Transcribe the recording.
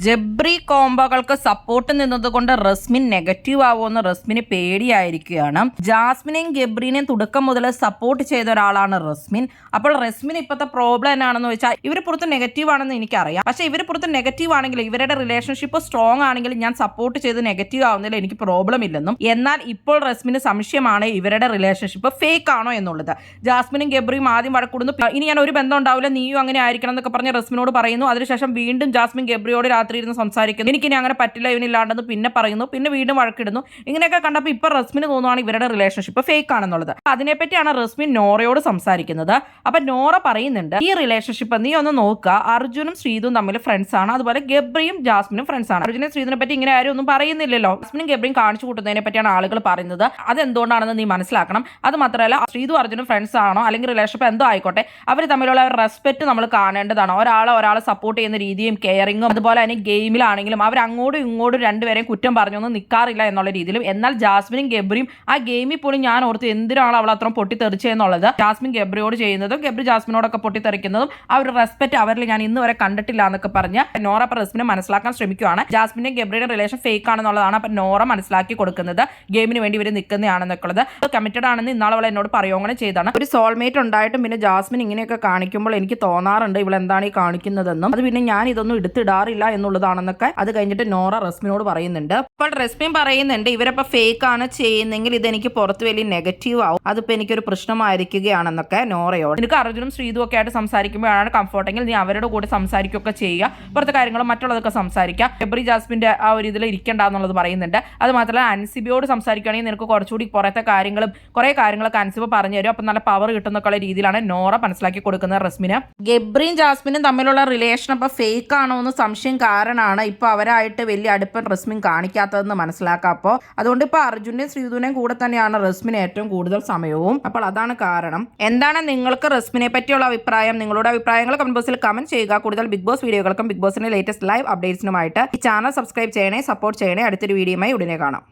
Jabri കോംബോകൾക്ക് support നിന്നതുകൊണ്ട് Resmin negative ആവുമെന്ന് റസ്മിന് പേടിയായിരിക്കുകയാണ്. ജാസ്മിനെയും ഗബ്രീനെയും തുടക്കം മുതൽ സപ്പോർട്ട് ചെയ്ത ഒരാളാണ് റസ്മിൻ. അപ്പോൾ റസ്മിൻ ഇപ്പോഴത്തെ പ്രോബ്ലം എന്നാണെന്ന് വെച്ചാൽ ഇവർ പുറത്ത് നെഗറ്റീവ് ആണെന്ന് എനിക്കറിയാം. പക്ഷേ ഇവർ പുറത്ത് നെഗറ്റീവ് ആണെങ്കിൽ ഇവരുടെ റിലേഷൻഷിപ്പ് സ്ട്രോങ് ആണെങ്കിൽ ഞാൻ സപ്പോർട്ട് ചെയ്ത് നെഗറ്റീവ് ആവുന്നതിൽ എനിക്ക് പ്രോബ്ലം ഇല്ലെന്നും, എന്നാൽ ഇപ്പോൾ റസ്മിന് സംശയമാണ് ഇവരുടെ റിലേഷൻഷിപ്പ് ഫേക്ക് ആണോ എന്നുള്ളത്. ജാസ്മിനും ഗബ്രിയും ആദ്യം വഴക്കൂടുന്നു, ഇനി ഞാൻ ഒരു ബന്ധം ഉണ്ടാവില്ല, നീയും അങ്ങനെ ആയിരിക്കണം എന്നൊക്കെ പറഞ്ഞ് റസ്മിനോട് പറയുന്നു. അതിനുശേഷം വീണ്ടും ജാസ്മിൻ ഗബ്രിയോട് രാത്രി ഇരുന്ന് സംസാരിക്കുന്നു, എനിക്കിനി അങ്ങനെ പറ്റില്ല, ഇവനില്ലാണ്ടെന്ന് പിന്നെ പറയുന്നു, പിന്നെ വീണ്ടും വഴക്കിടുന്നു. ഇങ്ങനെയൊക്കെ കണ്ടപ്പോൾ ഇപ്പൊ റസ്മിന് തോന്നുവാണ് ഇവരുടെ റിലേഷൻഷിപ്പ് ഫേക്ക് ആണെന്നുള്ളത്. അതിനെപ്പറ്റിയാണ് റസ്മിൻ നോറയോട് സംസാരിക്കുന്നത്. അപ്പൊ നോറ പറയുന്നുണ്ട്, ഈ റിലേഷൻഷിപ്പ് നീ ഒന്ന് നോക്കുക, അർജുനും ശ്രീതും തമ്മിൽ ഫ്രണ്ട്സ് ആണ്, അതുപോലെ ഗബ്രിയും ജാസ്മിനും ഫ്രണ്ട്സ് ആണ്. അർജുനും ശ്രീതിനെ പറ്റി ഇങ്ങനെ ആരും ഒന്നും പറയുന്നില്ലല്ലോ. ജാസ്മിനും ഗബ്രിയും കാണിച്ചു കൂട്ടുന്നതിനെ പറ്റിയാണ് ആളുകൾ പറയുന്നത്. അതെന്തുകൊണ്ടാണെന്ന് നീ മനസ്സിലാക്കണം. അത് മാത്രമല്ല, ശ്രീതു അർജുനും ഫ്രണ്ട്സ് ആണോ അല്ലെങ്കിൽ റിലേഷൻഷിപ്പ് എന്തോ ആയിക്കോട്ടെ, അവർ തമ്മിലുള്ള റെസ്പെക്ട് നമ്മൾ കാണേണ്ടതാണ്. ഒരാളെ സപ്പോർട്ട് ചെയ്യുന്ന രീതിയും കെയറിങ്ങും അതുപോലെ തന്നെ ഗെയിമിലാണെങ്കിലും അവർ അങ്ങോട്ടും ഇങ്ങോട്ടും രണ്ടുപേരെയും കുറ്റം പറഞ്ഞൊന്നും നിൽക്കാറില്ല എന്നുള്ള രീതിയിലും. എന്നാൽ ജാസ്മിനും ഗബ്രിയും ആ ഗെയിമിൽ പോലും ഞാൻ ഓർത്ത് എന്തിനാണ് അവൾ അത്രയും പൊട്ടിത്തെറിച്ചെന്നുള്ളത്. ജാസ്മിൻ ഗബ്രിയോട് ചെയ്യുന്നതും ഗബ്രി ജാസ്മിനോടൊക്കെ പൊട്ടിത്തെറിക്കുന്നതും ആ ഒരു റെസ്പെക്ട് അവരിൽ ഞാൻ ഇന്ന് വരെ കണ്ടിട്ടില്ല എന്നൊക്കെ പറഞ്ഞ് നോറ അപ്പോൾ റസ്മിനെ മനസ്സിലാക്കാൻ ശ്രമിക്കുകയാണ്. ജാസ്മിനും ഗബ്രിയുടെ റിലേഷൻ ഫേക്ക് ആണെന്നുള്ളതാണ് അപ്പോൾ നോറ മനസ്സിലാക്കി കൊടുക്കുന്നത്. ഗെയിമിന് വേണ്ടി ഇവർ നിൽക്കുന്നതാണെന്നൊക്കെയുള്ളത്. കമ്മിറ്റഡ് ആണെന്ന് ഇന്നാൾ അവൾ എന്നോട് പറയുകയാണ് ചെയ്താണ്. ഒരു സോൾമേറ്റ് ഉണ്ടായിട്ടും പിന്നെ ജാസ്മിൻ ഇങ്ങനെയൊക്കെ കാണിക്കുമ്പോൾ എനിക്ക് തോന്നാറുണ്ട് ഇവളെന്താണ് ഈ കാണിക്കുന്നതെന്നും, അത് പിന്നെ ഞാൻ ഇതൊന്നും എടുത്തിടാറില്ല എന്നുള്ളതാണെന്നൊക്കെ അത് കഴിഞ്ഞിട്ട് നോറ റസ്മിനോട് പറയുന്നുണ്ട്. അപ്പോൾ റസ്മിൻ പറയുന്നുണ്ട്, ഇവരപ്പോൾ ഫേക്ക് ആണ് ചെയ്യുന്നെങ്കിൽ ഇതെനിക്ക് പുറത്ത് വലിയ നെഗറ്റീവ് ആവും, അതിപ്പോൾ എനിക്കൊരു പ്രശ്നമായിരിക്കുകയാണെന്നൊക്കെ നോറയോട്. എനിക്ക് അർജുനും ശ്രീതും ഒക്കെ ആയിട്ട് സംസാരിക്കുമ്പോഴാണ് കംഫർട്ടെങ്കിൽ നീ അവരുടെ കൂടെ സംസാരിക്കുകയൊക്കെ ചെയ്യുക, പുറത്തെ കാര്യങ്ങളും മറ്റുള്ളതൊക്കെ സംസാരിക്കുക, ഗബ്രി ജാസ്മിൻ്റെ ആ ഒരു ഇതിൽ ഇരിക്കേണ്ട എന്നുള്ളത് പറയുന്നുണ്ട്. അത് മാത്രമല്ല അൻസിബയോട് സംസാരിക്കുകയാണെങ്കിൽ നിനക്ക് കുറച്ചുകൂടി പുറത്തെ കാര്യങ്ങളും കുറേ കാര്യങ്ങളൊക്കെ അൻസിബ പറഞ്ഞു തരും, അപ്പം നല്ല പവർ കിട്ടുന്നൊക്കെയുള്ള രീതിയിലാണ് നോറ മനസ്സിലാക്കി കൊടുക്കുന്നത് റസ്മിന്. ഗബ്രിയും ജാസ്മിനും തമ്മിലുള്ള റിലേഷൻ അപ്പോൾ ഫേക്ക് ആണോ എന്ന് സംശയം കാരണമാണ് ഇപ്പോൾ അവരായിട്ട് വലിയ അടുപ്പം റസ്മിൻ കാണിക്കാത്തതെന്ന് മനസ്സിലാക്കാം. അപ്പോൾ അതുകൊണ്ട് ഇപ്പോൾ അർജുനെയും ശ്രീധുവിനെയും കൂടെ തന്നെയാണ് റസ്മിന് ഏറ്റവും കൂടുതൽ സമയവും. അപ്പോൾ അതാണ് കാരണം. എന്താണ് നിങ്ങൾക്ക് റസ്മിനെ പറ്റിയുള്ള അഭിപ്രായം? നിങ്ങളുടെ അഭിപ്രായങ്ങൾ കമന്റ് ബോക്സിൽ കമന്റ് ചെയ്യുക. കൂടുതൽ ബിഗ് ബോസ് വീഡിയോകൾക്കും ബിഗ് ബോസിന്റെ ലേറ്റസ്റ്റ് ലൈവ് അപ്ഡേറ്റ്സിനുമായിട്ട് ഈ ചാനൽ സബ്സ്ക്രൈബ് ചെയ്യണേ, സപ്പോർട്ട് ചെയ്യണേ. അടുത്തൊരു വീഡിയോയുമായി ഉടനെ കാണാം.